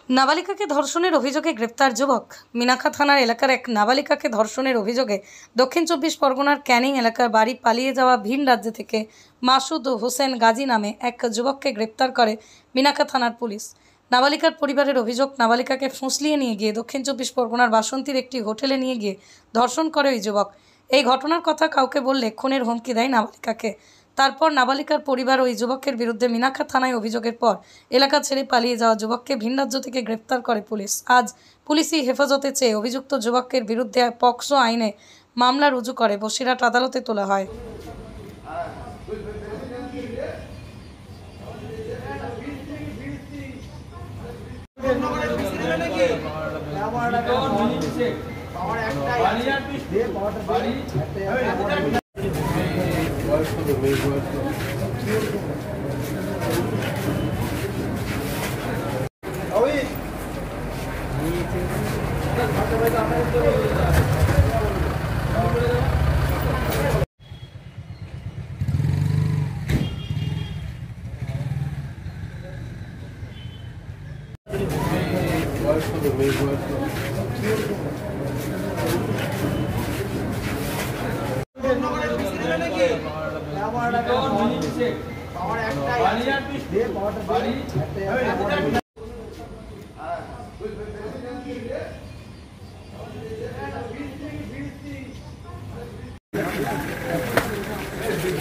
নাবালিকাকে ধর্ষণের অভিযোগে গ্রেপ্তার যুবক। মিনাখা থানার এলাকার এক নাবালিকাকে ধর্ষণের অভিযোগে দক্ষিণ 24 পরগনার ক্যানিং এলাকার বাড়ি পালিয়ে যাওয়া ভিন রাজ্য থেকে মাসুদ হোসেন গাজী নামে এক যুবককে গ্রেপ্তার করে মিনাখা থানার পুলিশ। নাবালিকার পরিবারের অভিযোগ, নাবালিকাকে ফুঁসলিয়ে নিয়ে গিয়ে দক্ষিণ 24 পরগনার বাসন্তীর একটি হোটেলে নিয়ে গিয়ে ধর্ষণ করে ওই যুবক। এই ঘটনার কথা কাউকে বললে খুনের হুমকি দেয় নাবালিকাকে। তারপর নাবালিকার পরিবার ওই যুবকের বিরুদ্ধে মিনাখা থানায় অভিযোগের পর এলাকা ছেড়ে পালিয়ে যাওয়া যুবককে ভিন রাজ্য থেকে গ্রেপ্তার করে পুলিশ। আজ পুলিশি হেফাজতে চেয়ে অভিযুক্ত যুবকের বিরুদ্ধে পক্সো আইনে মামলা রুজু করে বসিরহাট আদালতে তোলা হয়।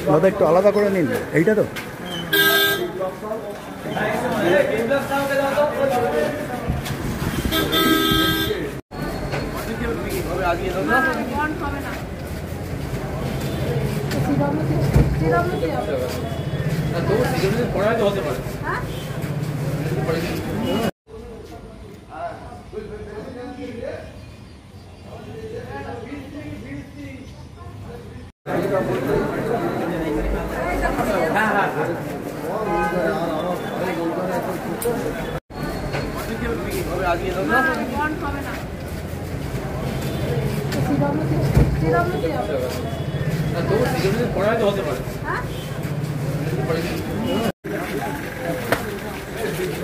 দাদা একটু আলাদা করে নিন, এইটা তো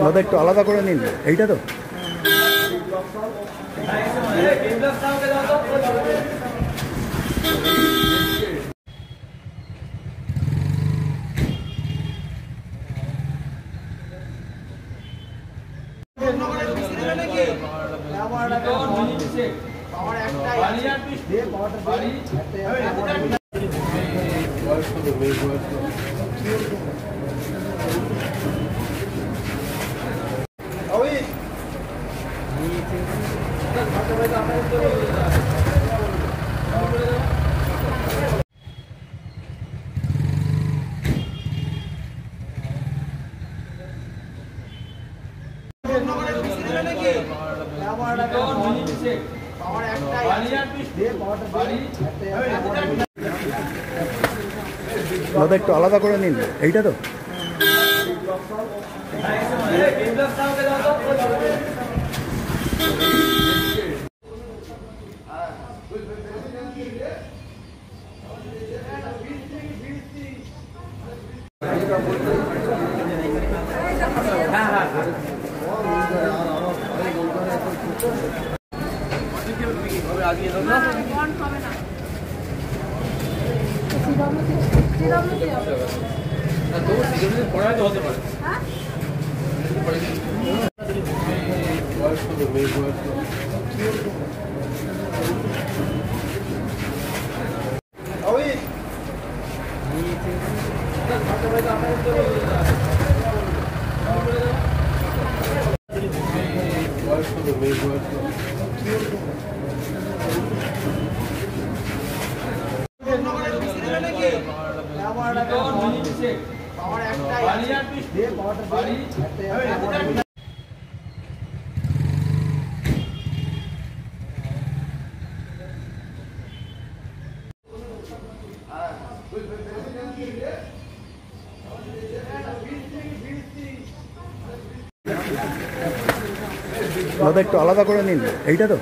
দাদা একটু আলাদা করে নিন, এইটা তো দাদা একটু আলাদা করে নিন, এইটা তো দাদা একটু আলাদা করে নিন, এইটা তো